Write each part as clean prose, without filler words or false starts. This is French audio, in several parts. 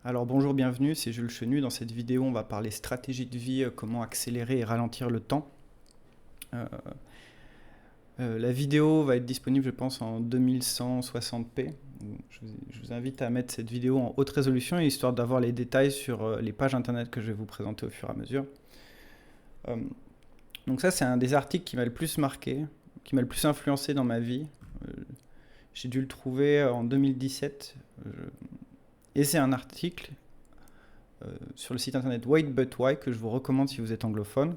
Alors bonjour, bienvenue, c'est Jules Chenu. Dans cette vidéo, on va parler stratégie de vie, comment accélérer et ralentir le temps. Euh, la vidéo va être disponible, je pense, en 2160p. Je vous invite à mettre cette vidéo en haute résolution, histoire d'avoir les détails sur les pages internet que je vais vous présenter au fur et à mesure. Donc ça, c'est un des articles qui m'a le plus marqué, qui m'a le plus influencé dans ma vie. J'ai dû le trouver en 2017. Et c'est un article sur le site internet Wait But Why que je vous recommande si vous êtes anglophone,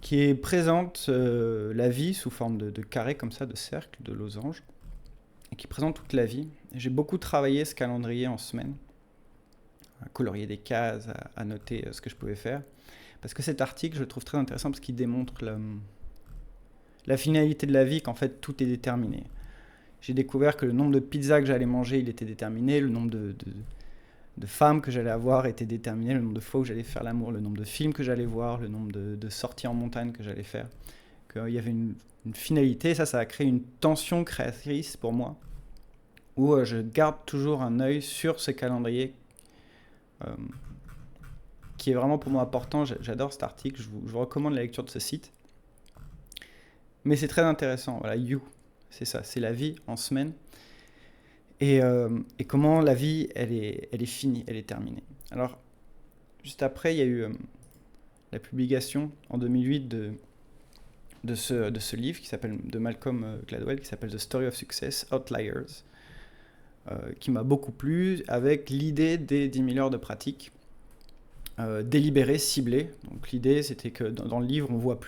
qui présente la vie sous forme de carré comme ça, de cercle, de losange, et qui présente toute la vie. J'ai beaucoup travaillé ce calendrier en semaine, à colorier des cases, à noter ce que je pouvais faire, parce que cet article, je le trouve très intéressant parce qu'il démontre la finalité de la vie, qu'en fait tout est déterminé. J'ai découvert que le nombre de pizzas que j'allais manger, il était déterminé, le nombre de femmes que j'allais avoir était déterminé, le nombre de fois où j'allais faire l'amour, le nombre de films que j'allais voir, le nombre de sorties en montagne que j'allais faire. Qu'il y avait une finalité, ça a créé une tension créatrice pour moi, où je garde toujours un œil sur ce calendrier, qui est vraiment pour moi important. J'adore cet article, je vous recommande la lecture de ce site. Mais c'est très intéressant, voilà, c'est ça, c'est la vie en semaine. Et comment la vie, elle est finie, elle est terminée. Alors, juste après, il y a eu la publication en 2008 de ce livre de Malcolm Gladwell, qui s'appelle The Story of Success, Outliers, qui m'a beaucoup plu, avec l'idée des 10 000 heures de pratique délibérées, ciblées. Donc l'idée, c'était que dans le livre, on voit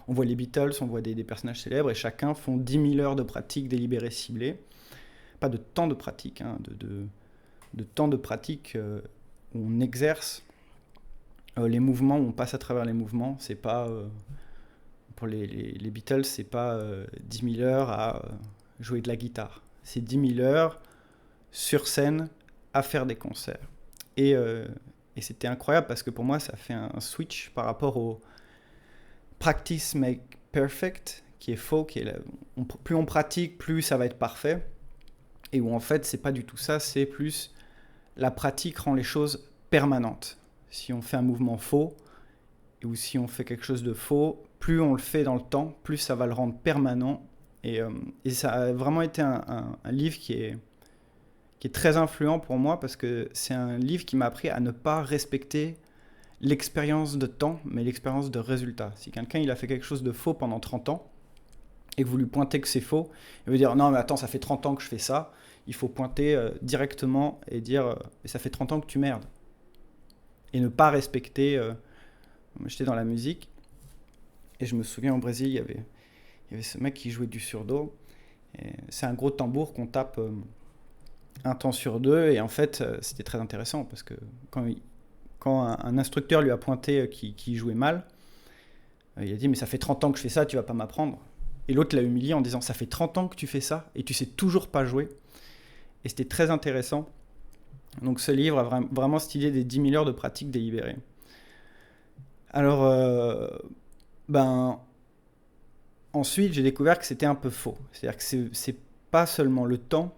on voit les Beatles, on voit des personnages célèbres, et chacun font 10 000 heures de pratique délibérées, ciblées. Pas de temps de pratique, de temps de pratique où on exerce les mouvements, où on passe à travers les mouvements. C'est pas, pour les Beatles, c'est pas 10 000 heures à jouer de la guitare. C'est 10 000 heures sur scène à faire des concerts. Et c'était incroyable parce que pour moi, ça fait un switch par rapport au practice make perfect, qui est faux, plus on pratique, plus ça va être parfait. Et où en fait, c'est pas du tout ça, c'est plus la pratique rend les choses permanentes. Si on fait un mouvement faux, ou si on fait quelque chose de faux, plus on le fait dans le temps, plus ça va le rendre permanent. Et ça a vraiment été un livre qui est très influent pour moi, parce que c'est un livre qui m'a appris à ne pas respecter l'expérience de temps, mais l'expérience de résultat. Si quelqu'un il a fait quelque chose de faux pendant 30 ans, et que vous lui pointez que c'est faux, il veut dire non mais attends, ça fait 30 ans que je fais ça, il faut pointer directement et dire mais ça fait 30 ans que tu merdes. Et ne pas respecter. J'étais dans la musique, et je me souviens au Brésil, il y avait ce mec qui jouait du surdo, et c'est un gros tambour qu'on tape un temps sur deux, et en fait c'était très intéressant, parce que quand un instructeur lui a pointé qu'il jouait mal, il a dit mais ça fait 30 ans que je fais ça, tu vas pas m'apprendre. Et l'autre l'a humilié en disant ça fait 30 ans que tu fais ça et tu sais toujours pas jouer. Et c'était très intéressant. Donc ce livre a vraiment cette idée des 10 000 heures de pratique délibérée. Alors, ensuite j'ai découvert que c'était un peu faux. C'est-à-dire que c'est pas seulement le temps,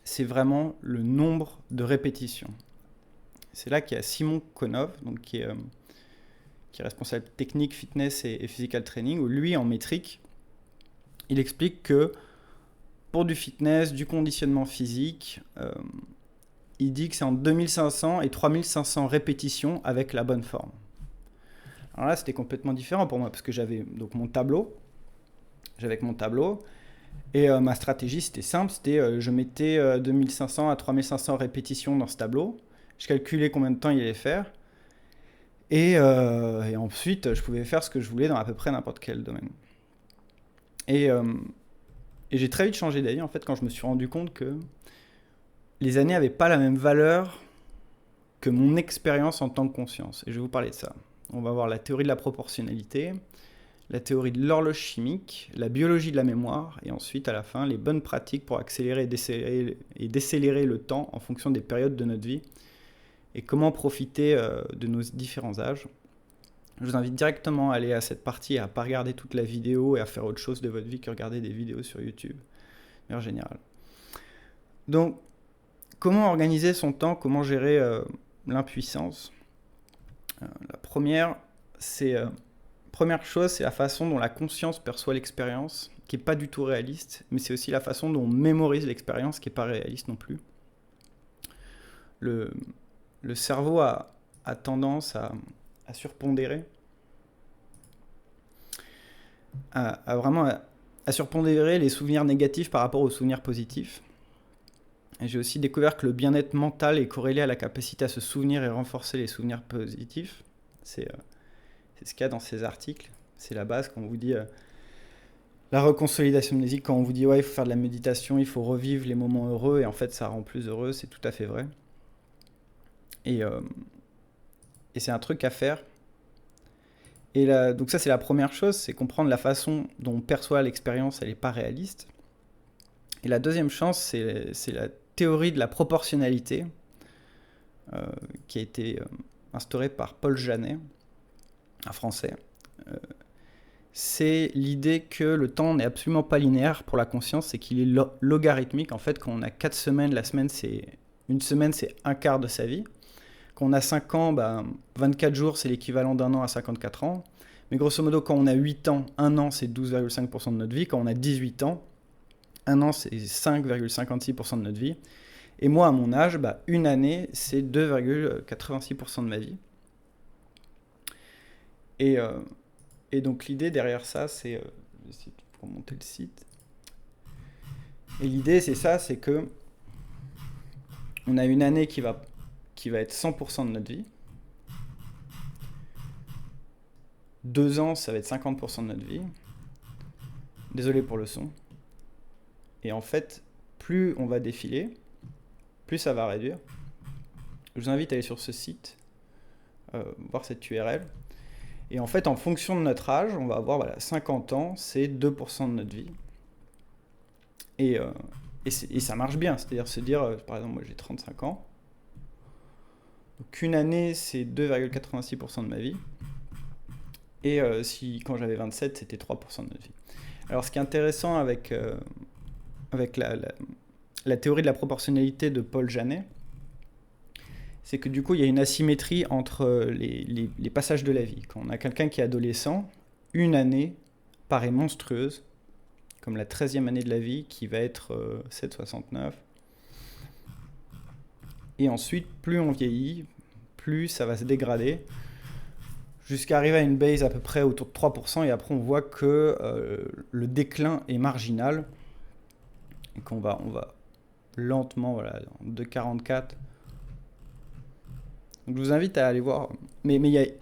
c'est vraiment le nombre de répétitions. C'est là qu'il y a Simon Konov, donc qui est responsable technique, fitness et physical training, où lui, en métrique, il explique que pour du fitness, du conditionnement physique, il dit que c'est en 2500 et 3500 répétitions avec la bonne forme. Alors là, c'était complètement différent pour moi, parce que j'avais donc mon tableau, et ma stratégie, c'était simple, je mettais 2500 à 3500 répétitions dans ce tableau, je calculais combien de temps il allait faire, et ensuite, je pouvais faire ce que je voulais dans à peu près n'importe quel domaine. Et j'ai très vite changé d'avis, en fait, quand je me suis rendu compte que les années n'avaient pas la même valeur que mon expérience en tant que conscience. Et je vais vous parler de ça. On va voir la théorie de la proportionnalité, la théorie de l'horloge chimique, la biologie de la mémoire, et ensuite, à la fin, les bonnes pratiques pour accélérer et décélérer le temps en fonction des périodes de notre vie, et comment profiter de nos différents âges. Je vous invite directement à aller à cette partie, à ne pas regarder toute la vidéo et à faire autre chose de votre vie que regarder des vidéos sur YouTube, en général. Donc, comment organiser son temps, comment gérer l'impuissance? La première chose, c'est la façon dont la conscience perçoit l'expérience, qui n'est pas du tout réaliste, mais c'est aussi la façon dont on mémorise l'expérience, qui n'est pas réaliste non plus. Le cerveau a tendance à surpondérer, à surpondérer les souvenirs négatifs par rapport aux souvenirs positifs. Et j'ai aussi découvert que le bien-être mental est corrélé à la capacité à se souvenir et renforcer les souvenirs positifs. C'est ce qu'il y a dans ces articles. C'est la base quand on vous dit la reconsolidation mnésique, quand on vous dit ouais, il faut faire de la méditation, il faut revivre les moments heureux, et en fait ça rend plus heureux, c'est tout à fait vrai. Et c'est un truc à faire. Et donc ça c'est la première chose, c'est comprendre la façon dont on perçoit l'expérience, elle n'est pas réaliste. Et la deuxième chose, c'est la théorie de la proportionnalité qui a été instaurée par Paul Janet, un Français. C'est l'idée que le temps n'est absolument pas linéaire pour la conscience, c'est qu'il est logarithmique. En fait, quand on a 4 semaines, une semaine, c'est un quart de sa vie. Quand on a 5 ans, 24 jours, c'est l'équivalent d'un an à 54 ans. Mais grosso modo, quand on a 8 ans, un an, c'est 12,5% de notre vie. Quand on a 18 ans, un an, c'est 5,56% de notre vie. Et moi, à mon âge, une année, c'est 2,86% de ma vie. Et donc l'idée derrière ça, c'est... je vais essayer de remonter le site. Et l'idée, c'est ça, c'est que on a une année qui va être 100% de notre vie. 2 ans, ça va être 50% de notre vie. Désolé pour le son. Et en fait, plus on va défiler, plus ça va réduire. Je vous invite à aller sur ce site, voir cette URL. Et en fait, en fonction de notre âge, on va avoir 50 ans, c'est 2% de notre vie. Et ça marche bien, c'est-à-dire se dire, par exemple, moi j'ai 35 ans. Donc une année, c'est 2,86% de ma vie. Et quand j'avais 27, c'était 3% de notre vie. Alors ce qui est intéressant avec la théorie de la proportionnalité de Paul Janet, c'est que du coup, il y a une asymétrie entre les passages de la vie. Quand on a quelqu'un qui est adolescent, une année paraît monstrueuse, comme la 13e année de la vie, qui va être 7,69. Et ensuite, plus on vieillit, plus ça va se dégrader, jusqu'à arriver à une base à peu près autour de 3%, et après on voit que le déclin est marginal, et qu'on va lentement, de 44. Donc je vous invite à aller voir. Mais il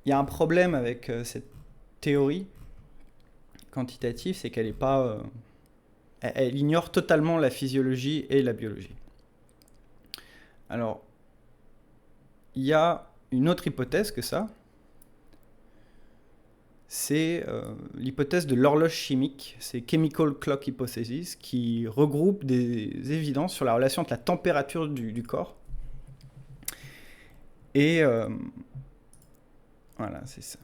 y a un problème avec cette théorie quantitative, c'est qu'elle est pas... elle ignore totalement la physiologie et la biologie. Alors, il y a une autre hypothèse que ça. C'est l'hypothèse de l'horloge chimique, c'est Chemical Clock Hypothesis, qui regroupe des évidences sur la relation entre la température du corps et voilà, c'est ça.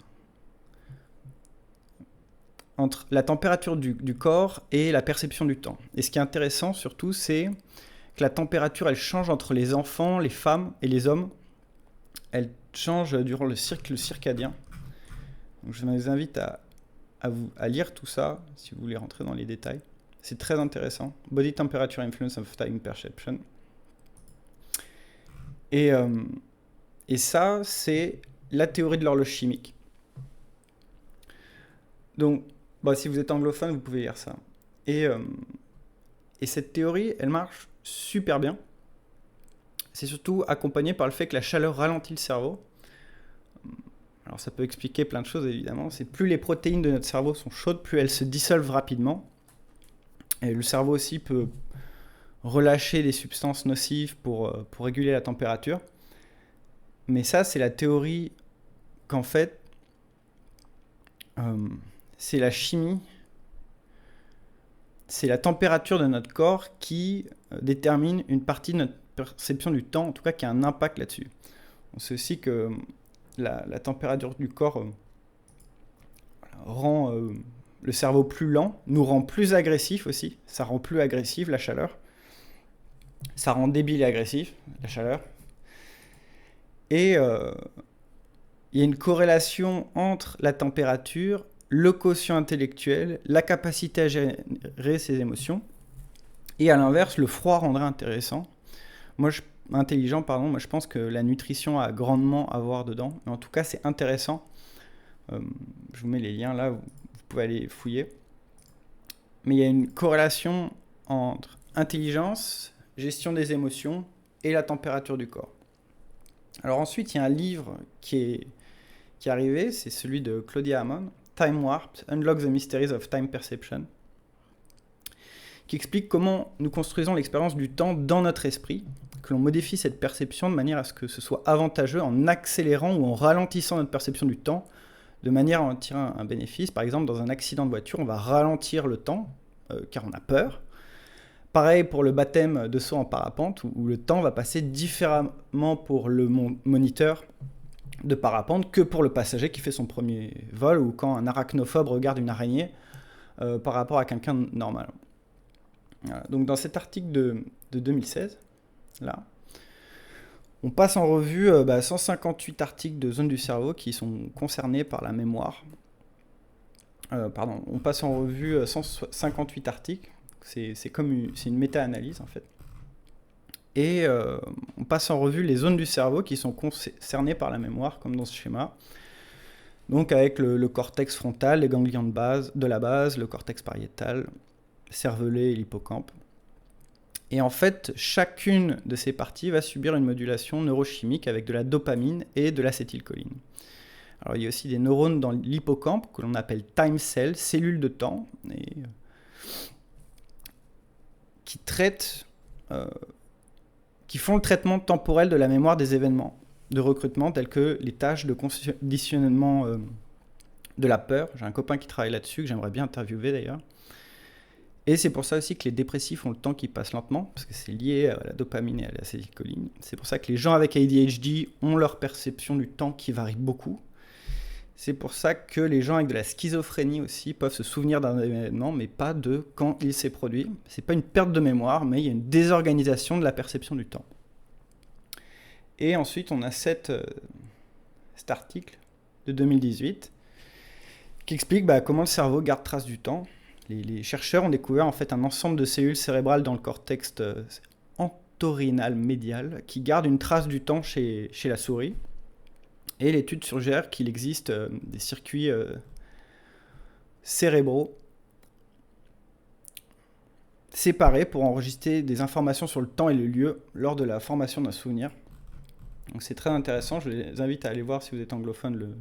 Entre la température du corps et la perception du temps. Et ce qui est intéressant surtout, c'est que la température, elle change entre les enfants, les femmes et les hommes. Elle change durant le cycle circadien. Donc je vous invite à lire tout ça, si vous voulez rentrer dans les détails. C'est très intéressant. Body Temperature Influence of Time Perception. Et ça, c'est la théorie de l'horloge chimique. Donc, si vous êtes anglophone, vous pouvez lire ça. Et cette théorie, elle marche super bien. C'est surtout accompagné par le fait que la chaleur ralentit le cerveau. Alors ça peut expliquer plein de choses évidemment. C'est plus les protéines de notre cerveau sont chaudes, plus elles se dissolvent rapidement. Et le cerveau aussi peut relâcher des substances nocives pour réguler la température. Mais ça, c'est la théorie qu'en fait, c'est la chimie, c'est la température de notre corps qui détermine une partie de notre perception du temps, en tout cas qui a un impact là-dessus. On sait aussi que la température du corps rend le cerveau plus lent, nous rend plus agressif aussi, ça rend plus agressif la chaleur. Ça rend débile et agressif, la chaleur. Et il y a une corrélation entre la température, le quotient intellectuel, la capacité à gérer ses émotions. Et à l'inverse, le froid rendrait intéressant. Intelligent, pardon. Moi, je pense que la nutrition a grandement à voir dedans. Mais en tout cas, c'est intéressant. Je vous mets les liens là, vous pouvez aller fouiller. Mais il y a une corrélation entre intelligence, gestion des émotions et la température du corps. Alors ensuite, il y a un livre qui est arrivé, c'est celui de Claudia Hammond, Time Warped, Unlock the Mysteries of Time Perception, qui explique comment nous construisons l'expérience du temps dans notre esprit, que l'on modifie cette perception de manière à ce que ce soit avantageux en accélérant ou en ralentissant notre perception du temps, de manière à en tirer un bénéfice. Par exemple, dans un accident de voiture, on va ralentir le temps, car on a peur. Pareil pour le baptême de saut en parapente, où le temps va passer différemment pour le moniteur de parapente que pour le passager qui fait son premier vol, ou quand un arachnophobe regarde une araignée par rapport à quelqu'un de normal. Voilà. Donc dans cet article de 2016, là, on passe en revue 158 articles de zones du cerveau qui sont concernés par la mémoire. On passe en revue 158 articles. C'est une méta-analyse en fait. Et on passe en revue les zones du cerveau qui sont concernées par la mémoire, comme dans ce schéma. Donc avec le cortex frontal, les ganglions de la base, le cortex pariétal, cervelet et l'hippocampe. Et en fait, chacune de ces parties va subir une modulation neurochimique avec de la dopamine et de l'acétylcholine. Alors il y a aussi des neurones dans l'hippocampe que l'on appelle time cells, cellules de temps, qui font le traitement temporel de la mémoire des événements de recrutement tels que les tâches de conditionnement de la peur. J'ai un copain qui travaille là-dessus, que j'aimerais bien interviewer d'ailleurs. Et c'est pour ça aussi que les dépressifs ont le temps qui passe lentement, parce que c'est lié à la dopamine et à l'acétylcholine. C'est pour ça que les gens avec ADHD ont leur perception du temps qui varie beaucoup. C'est pour ça que les gens avec de la schizophrénie aussi peuvent se souvenir d'un événement, mais pas de quand il s'est produit. C'est pas une perte de mémoire, mais il y a une désorganisation de la perception du temps. Et ensuite, on a cet article de 2018 qui explique comment le cerveau garde trace du temps. Les chercheurs ont découvert en fait un ensemble de cellules cérébrales dans le cortex entorhinal médial qui gardent une trace du temps chez la souris. Et l'étude suggère qu'il existe des circuits cérébraux séparés pour enregistrer des informations sur le temps et le lieu lors de la formation d'un souvenir. Donc c'est très intéressant, je les invite à aller voir si vous êtes anglophone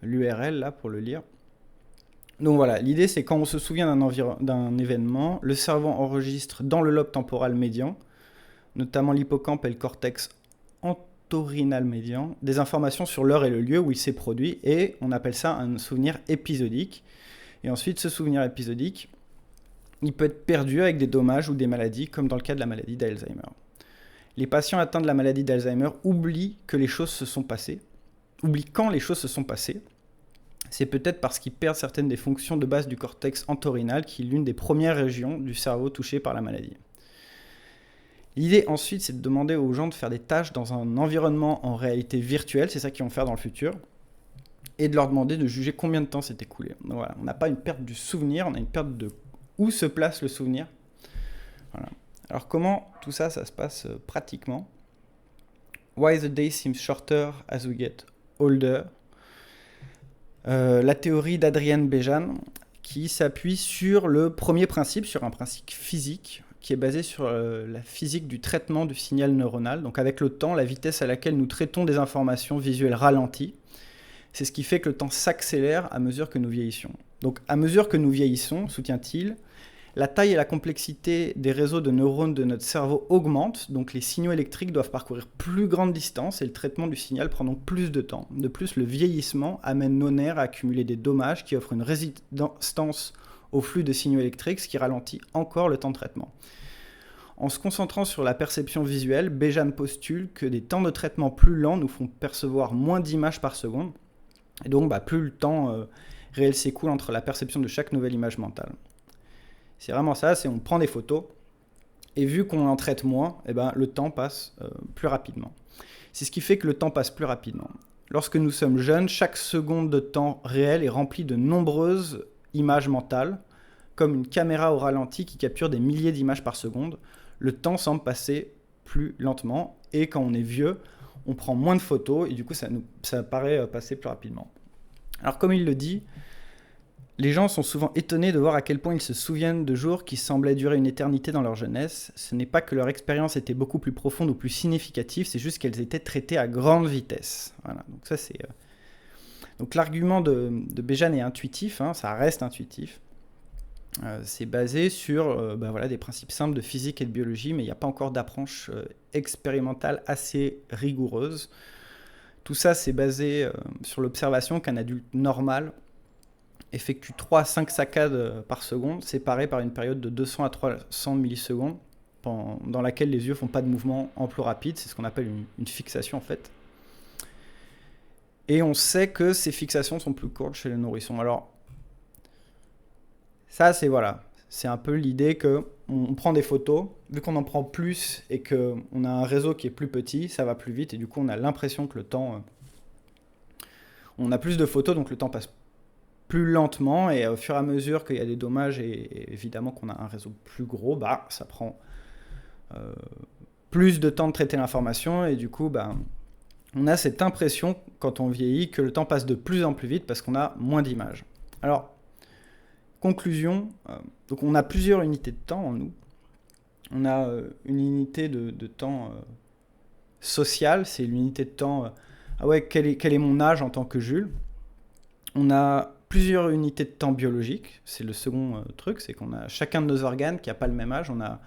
l'URL là pour le lire. Donc voilà, l'idée c'est quand on se souvient d'un événement, le cerveau enregistre dans le lobe temporal médian, notamment l'hippocampe et le cortex entorhinal médian, des informations sur l'heure et le lieu où il s'est produit, et on appelle ça un souvenir épisodique. Et ensuite, ce souvenir épisodique, il peut être perdu avec des dommages ou des maladies, comme dans le cas de la maladie d'Alzheimer. Les patients atteints de la maladie d'Alzheimer oublient que les choses se sont passées, oublient quand les choses se sont passées. C'est peut-être parce qu'ils perdent certaines des fonctions de base du cortex entorhinal, qui est l'une des premières régions du cerveau touchées par la maladie. L'idée ensuite, c'est de demander aux gens de faire des tâches dans un environnement en réalité virtuelle, c'est ça qu'ils vont faire dans le futur, et de leur demander de juger combien de temps s'est écoulé. Donc voilà, on n'a pas une perte du souvenir, on a une perte de où se place le souvenir. Voilà. Alors comment tout ça se passe pratiquement? Why the day seems shorter as we get older. La théorie d'Adrienne Bejan qui s'appuie sur le premier principe, sur un principe physique qui est basé sur la physique du traitement du signal neuronal. Donc avec le temps, la vitesse à laquelle nous traitons des informations visuelles ralentit. C'est ce qui fait que le temps s'accélère à mesure que nous vieillissons. Donc à mesure que nous vieillissons, soutient-il, la taille et la complexité des réseaux de neurones de notre cerveau augmentent, donc les signaux électriques doivent parcourir plus grande distance et le traitement du signal prend donc plus de temps. De plus, le vieillissement amène nos nerfs à accumuler des dommages qui offrent une résistance au flux de signaux électriques, ce qui ralentit encore le temps de traitement. En se concentrant sur la perception visuelle, Bejan postule que des temps de traitement plus lents nous font percevoir moins d'images par seconde, et donc plus le temps réel s'écoule entre la perception de chaque nouvelle image mentale. C'est vraiment ça, on prend des photos, Et vu qu'on en traite moins, eh ben, le temps passe plus rapidement. C'est ce qui fait que le temps passe plus rapidement. Lorsque nous sommes jeunes, chaque seconde de temps réel est remplie de nombreuses images mentales, comme une caméra au ralenti qui capture des milliers d'images par seconde. Le temps semble passer plus lentement, et quand on est vieux, on prend moins de photos, et du coup ça paraît passer plus rapidement. Alors comme il le dit, les gens sont souvent étonnés de voir à quel point ils se souviennent de jours qui semblaient durer une éternité dans leur jeunesse. Ce n'est pas que leur expérience était beaucoup plus profonde ou plus significative, c'est juste qu'elles étaient traitées à grande vitesse. Voilà, donc ça c'est... Donc l'argument de Bejan est intuitif, hein, ça reste intuitif. C'est basé sur voilà, des principes simples de physique et de biologie, mais il n'y a pas encore d'approche expérimentale assez rigoureuse. Tout ça, c'est basé sur l'observation qu'un adulte normal effectue 3 à 5 saccades par seconde, séparées par une période de 200 à 300 millisecondes, dans laquelle les yeux ne font pas de mouvement en plus rapide. C'est ce qu'on appelle une fixation en fait. Et on sait que ces fixations sont plus courtes chez les nourrissons. Alors, ça, c'est un peu l'idée qu'on prend des photos, vu qu'on en prend plus et qu'on a un réseau qui est plus petit, ça va plus vite, et du coup on a l'impression que le temps... on a plus de photos, donc le temps passe plus lentement, et au fur et à mesure qu'il y a des dommages, et évidemment qu'on a un réseau plus gros, ça prend plus de temps de traiter l'information, et du coup on a cette impression, quand on vieillit, que le temps passe de plus en plus vite parce qu'on a moins d'images. Alors, conclusion, donc on a plusieurs unités de temps en nous. On a une unité de temps social, c'est l'unité de temps, quel est mon âge en tant que Jules. On a plusieurs unités de temps biologiques, c'est le second truc, c'est qu'on a chacun de nos organes qui n'a pas le même âge. On a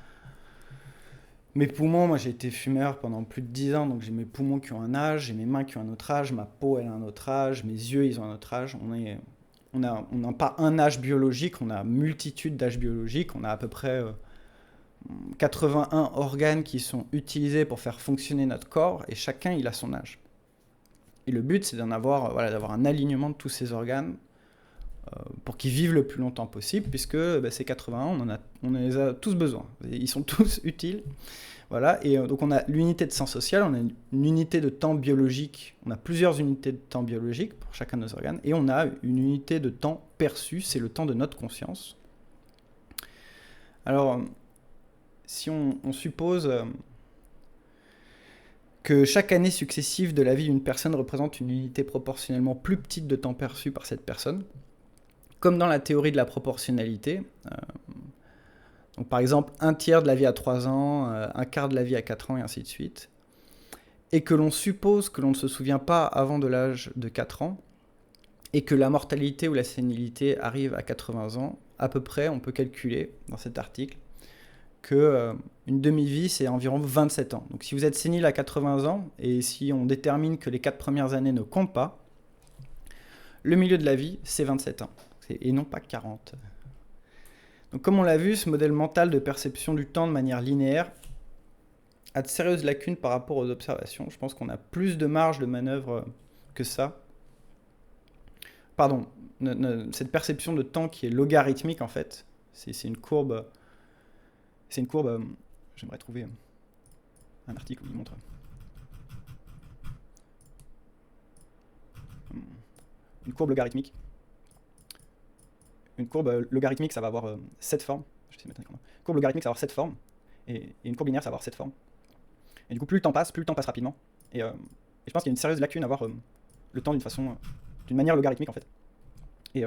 mes poumons, moi j'ai été fumeur pendant plus de 10 ans, donc j'ai mes poumons qui ont un âge, j'ai mes mains qui ont un autre âge, ma peau elle a un autre âge, mes yeux ils ont un autre âge. On n'a pas un âge biologique, on a multitude d'âges biologiques, on a à peu près 81 organes qui sont utilisés pour faire fonctionner notre corps, et chacun il a son âge. Et le but c'est d'avoir un alignement de tous ces organes pour qu'ils vivent le plus longtemps possible, puisque ces 81, on les a tous besoin, ils sont tous utiles. Voilà, et donc on a l'unité de temps social, on a une unité de temps biologique, on a plusieurs unités de temps biologiques pour chacun de nos organes, et on a une unité de temps perçu, c'est le temps de notre conscience. Alors, si on suppose que chaque année successive de la vie d'une personne représente une unité proportionnellement plus petite de temps perçu par cette personne, comme dans la théorie de la proportionnalité, donc par exemple, un tiers de la vie à 3 ans, un quart de la vie à 4 ans, et ainsi de suite, et que l'on suppose que l'on ne se souvient pas avant de l'âge de 4 ans, et que la mortalité ou la sénilité arrive à 80 ans, à peu près, on peut calculer dans cet article, qu'une demi-vie, c'est environ 27 ans. Donc si vous êtes sénile à 80 ans, et si on détermine que les 4 premières années ne comptent pas, le milieu de la vie, c'est 27 ans, et non pas 40. Donc comme on l'a vu, ce modèle mental de perception du temps de manière linéaire a de sérieuses lacunes par rapport aux observations. Je pense qu'on a plus de marge de manœuvre que ça. Pardon, cette perception de temps qui est logarithmique en fait, c'est une courbe... j'aimerais trouver un article où il montre... Une courbe logarithmique. Une courbe logarithmique, ça va avoir 7 formes. Une courbe logarithmique, ça va avoir 7 formes. Et une courbe linéaire, ça va avoir 7 formes. Et du coup, plus le temps passe rapidement. Et je pense qu'il y a une sérieuse lacune à voir le temps d'une manière logarithmique, en fait. Et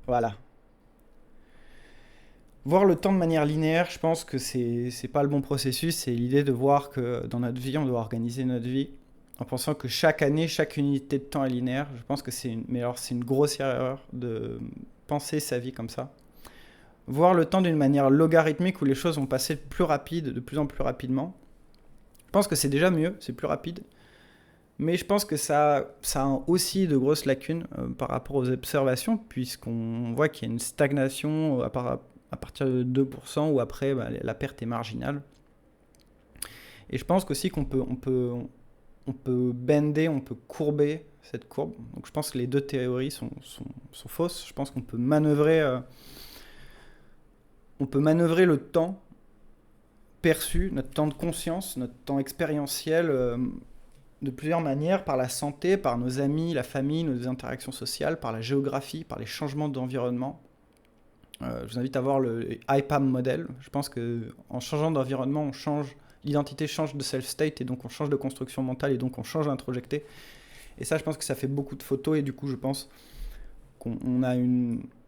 voilà. Voir le temps de manière linéaire, je pense que c'est pas le bon processus. C'est l'idée de voir que dans notre vie, on doit organiser notre vie en pensant que chaque année, chaque unité de temps est linéaire. Je pense que c'est une grossière erreur de penser sa vie comme ça. Voir le temps d'une manière logarithmique où les choses vont passer de plus en plus rapidement. Je pense que c'est déjà mieux, c'est plus rapide. Mais je pense que ça a aussi de grosses lacunes par rapport aux observations, puisqu'on voit qu'il y a une stagnation à partir de 2%, où après la perte est marginale. Et je pense qu'aussi qu'on peut bender, on peut courber cette courbe. Donc je pense que les deux théories sont fausses. Je pense qu'on peut manœuvrer on peut manœuvrer le temps perçu, notre temps de conscience, notre temps expérientiel de plusieurs manières, par la santé, par nos amis, la famille, nos interactions sociales, par la géographie, par les changements d'environnement. Je vous invite à voir le IPAM modèle. Je pense qu'en changeant d'environnement, on change, l'identité change de self-state et donc on change de construction mentale et donc on change d'introjecté. Et ça, je pense que ça fait beaucoup de photos et du coup, je pense qu'on a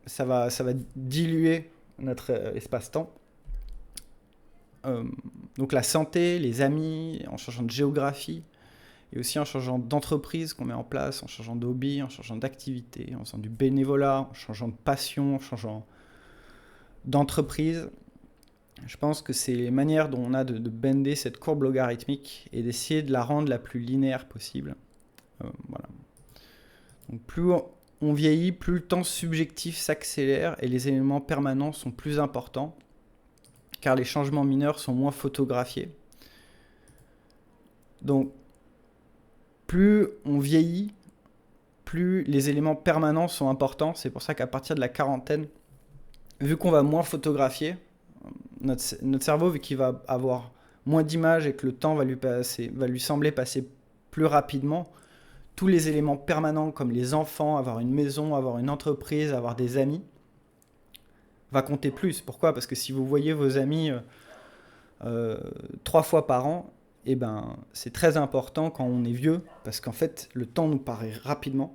ça va diluer notre espace-temps. Donc la santé, les amis, en changeant de géographie, et aussi en changeant d'entreprise qu'on met en place, en changeant de hobby, en changeant d'activité, en faisant du bénévolat, en changeant de passion, en changeant d'entreprise. Je pense que c'est les manières dont on a de bender cette courbe logarithmique et d'essayer de la rendre la plus linéaire possible. Voilà. Donc plus on vieillit, plus le temps subjectif s'accélère et les éléments permanents sont plus importants, car les changements mineurs sont moins photographiés. Donc, plus on vieillit, plus les éléments permanents sont importants. C'est pour ça qu'à partir de la quarantaine, vu qu'on va moins photographier, notre cerveau, vu qu'il va avoir moins d'images et que le temps va lui sembler passer plus rapidement, tous les éléments permanents comme les enfants, avoir une maison, avoir une entreprise, avoir des amis, va compter plus. Pourquoi ? Parce que si vous voyez vos amis 3 fois par an, eh ben, c'est très important quand on est vieux, parce qu'en fait, le temps nous paraît rapidement,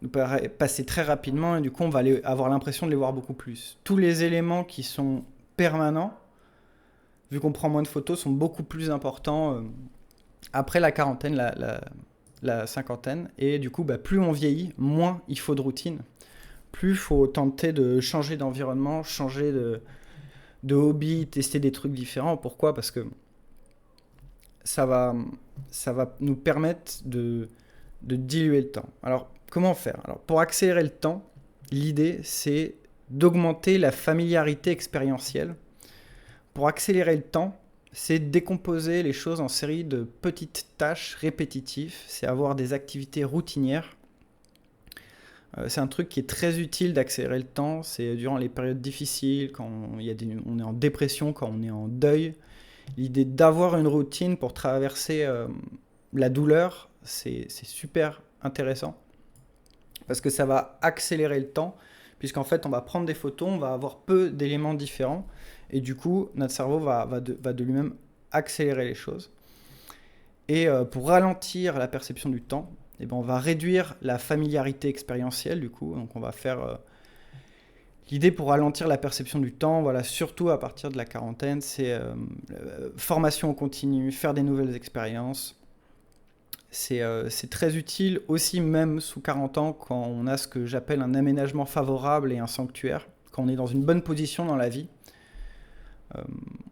nous paraît passer très rapidement, et du coup, on va avoir l'impression de les voir beaucoup plus. Tous les éléments qui sont permanents, vu qu'on prend moins de photos, sont beaucoup plus importants après la quarantaine, la cinquantaine, et du coup, plus on vieillit, moins il faut de routine. Plus il faut tenter de changer d'environnement, changer de hobby, tester des trucs différents. Pourquoi ? Parce que ça va nous permettre de diluer le temps. Alors, comment faire ? Alors, pour accélérer le temps, l'idée, c'est d'augmenter la familiarité expérientielle. Pour accélérer le temps, c'est décomposer les choses en séries de petites tâches répétitives. C'est avoir des activités routinières. C'est un truc qui est très utile d'accélérer le temps. C'est durant les périodes difficiles, quand on est en dépression, quand on est en deuil. L'idée d'avoir une routine pour traverser la douleur, c'est super intéressant. Parce que ça va accélérer le temps, puisqu'en fait, on va prendre des photos, on va avoir peu d'éléments différents. Et du coup, notre cerveau va de lui-même accélérer les choses. Et pour ralentir la perception du temps, eh ben, on va réduire la familiarité expérientielle, du coup. Donc, on va faire... L'idée pour ralentir la perception du temps, voilà, surtout à partir de la quarantaine, c'est formation continue, faire des nouvelles expériences. C'est très utile aussi, même sous 40 ans, quand on a ce que j'appelle un aménagement favorable et un sanctuaire, quand on est dans une bonne position dans la vie.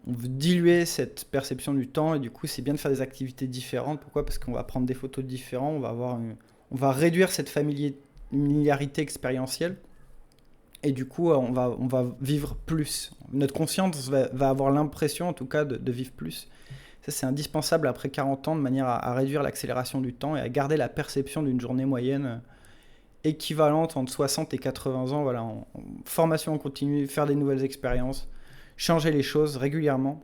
On veut diluer cette perception du temps et du coup c'est bien de faire des activités différentes. Pourquoi ? Parce qu'on va prendre des photos différentes, on va réduire cette familiarité expérientielle et du coup on va vivre plus. Notre conscience va avoir l'impression en tout cas de vivre plus. Ça c'est indispensable après 40 ans de manière à réduire l'accélération du temps et à garder la perception d'une journée moyenne équivalente entre 60 et 80 ans. Voilà, en formation en continu, faire des nouvelles expériences, changer les choses régulièrement.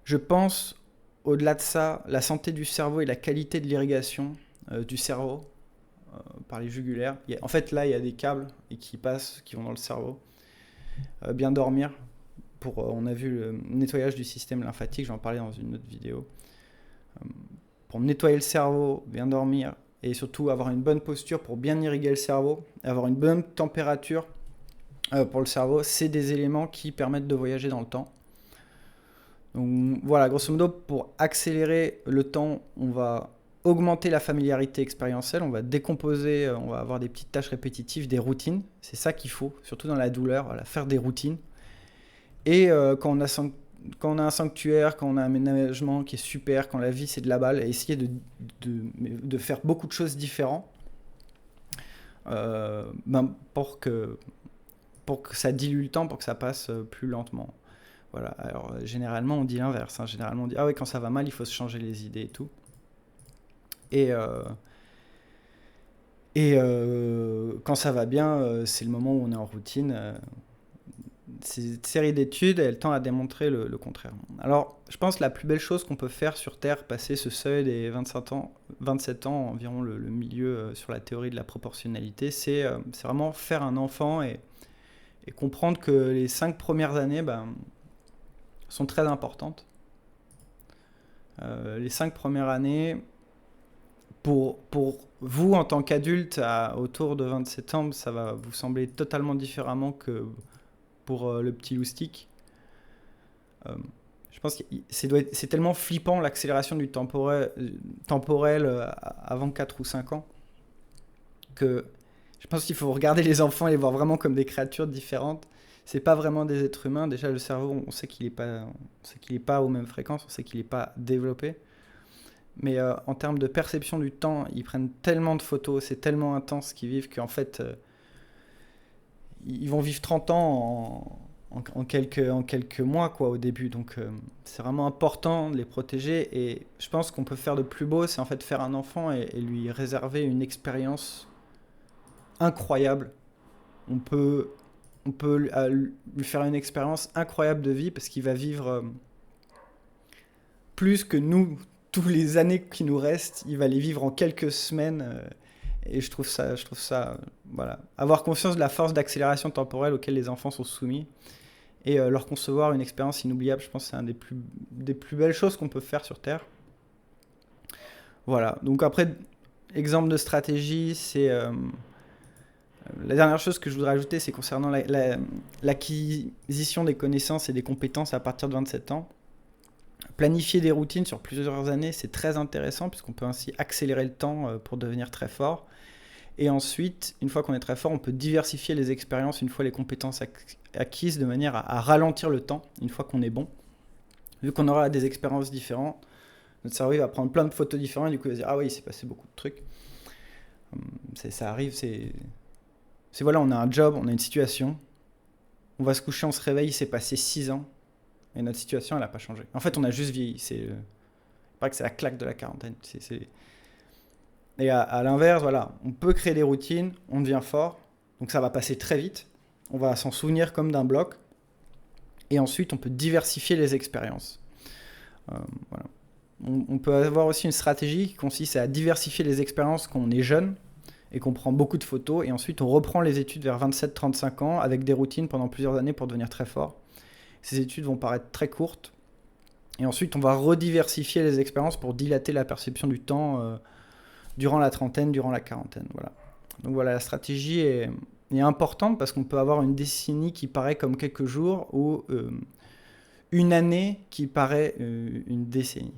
Je pense, au-delà de ça, la santé du cerveau et la qualité de l'irrigation du cerveau par les jugulaires. En fait, là, il y a des câbles qui vont dans le cerveau. Bien dormir. On a vu le nettoyage du système lymphatique, j'en parlais dans une autre vidéo. Pour nettoyer le cerveau, bien dormir, et surtout avoir une bonne posture pour bien irriguer le cerveau, avoir une bonne température pour le cerveau, c'est des éléments qui permettent de voyager dans le temps. Donc voilà, grosso modo, pour accélérer le temps, on va augmenter la familiarité expérientielle, on va décomposer, on va avoir des petites tâches répétitives, des routines. C'est ça qu'il faut, surtout dans la douleur, voilà, faire des routines. Et quand on a un sanctuaire, quand on a un aménagement qui est super, quand la vie c'est de la balle, essayer de faire beaucoup de choses différentes pour que ça dilue le temps, pour que ça passe plus lentement. Voilà. Alors généralement on dit l'inverse, hein. Généralement on dit ah oui, quand ça va mal il faut se changer les idées et tout. Et Et quand ça va bien, c'est le moment où on est en routine. Cette série d'études, elle tend à démontrer le contraire. Alors, je pense que la plus belle chose qu'on peut faire sur Terre, passer ce seuil des 27 ans environ le milieu sur la théorie de la proportionnalité, c'est vraiment faire un enfant et comprendre que les 5 premières années sont très importantes. Les 5 premières années, pour vous en tant qu'adulte autour de 27 ans, ça va vous sembler totalement différemment que pour le petit loustic. Je pense que c'est tellement flippant l'accélération du temporel avant 4 ou 5 ans que je pense qu'il faut regarder les enfants et les voir vraiment comme des créatures différentes. C'est pas vraiment des êtres humains. Déjà, le cerveau, on sait qu'il est pas aux mêmes fréquences, on sait qu'il est pas développé. Mais en termes de perception du temps, ils prennent tellement de photos, c'est tellement intense ce qu'ils vivent qu'en fait, ils vont vivre 30 ans en quelques mois quoi, au début. Donc c'est vraiment important de les protéger. Et je pense qu'on peut faire de plus beau, c'est en fait faire un enfant et lui réserver une expérience incroyable. On peut lui faire une expérience incroyable de vie parce qu'il va vivre plus que nous, tous les années qui nous restent, il va les vivre en quelques semaines. Et je trouve ça, voilà. Avoir conscience de la force d'accélération temporelle auquel les enfants sont soumis et leur concevoir une expérience inoubliable, je pense que c'est un des plus belles choses qu'on peut faire sur Terre. Voilà. Donc après, exemple de stratégie, c'est... la dernière chose que je voudrais ajouter, c'est concernant l'acquisition des connaissances et des compétences à partir de 27 ans. Planifier des routines sur plusieurs années, c'est très intéressant puisqu'on peut ainsi accélérer le temps pour devenir très fort. Et ensuite, une fois qu'on est très fort, on peut diversifier les expériences une fois les compétences acquises de manière à ralentir le temps une fois qu'on est bon. Vu qu'on aura des expériences différentes, notre cerveau va prendre plein de photos différentes et du coup il va se dire « Ah oui, il s'est passé beaucoup de trucs. » Ça arrive, voilà, on a un job, on a une situation, on va se coucher, on se réveille, il s'est passé 6 ans et notre situation, elle n'a pas changé. En fait, on a juste vieilli. Il paraît que c'est la claque de la quarantaine. Et à l'inverse, voilà, on peut créer des routines, on devient fort, donc ça va passer très vite, on va s'en souvenir comme d'un bloc, et ensuite on peut diversifier les expériences. Voilà. On peut avoir aussi une stratégie qui consiste à diversifier les expériences quand on est jeune, et qu'on prend beaucoup de photos, et ensuite on reprend les études vers 27-35 ans avec des routines pendant plusieurs années pour devenir très fort. Ces études vont paraître très courtes, et ensuite on va rediversifier les expériences pour dilater la perception du temps durant la trentaine, durant la quarantaine. Voilà. Donc voilà, la stratégie est importante parce qu'on peut avoir une décennie qui paraît comme quelques jours ou une année qui paraît une décennie.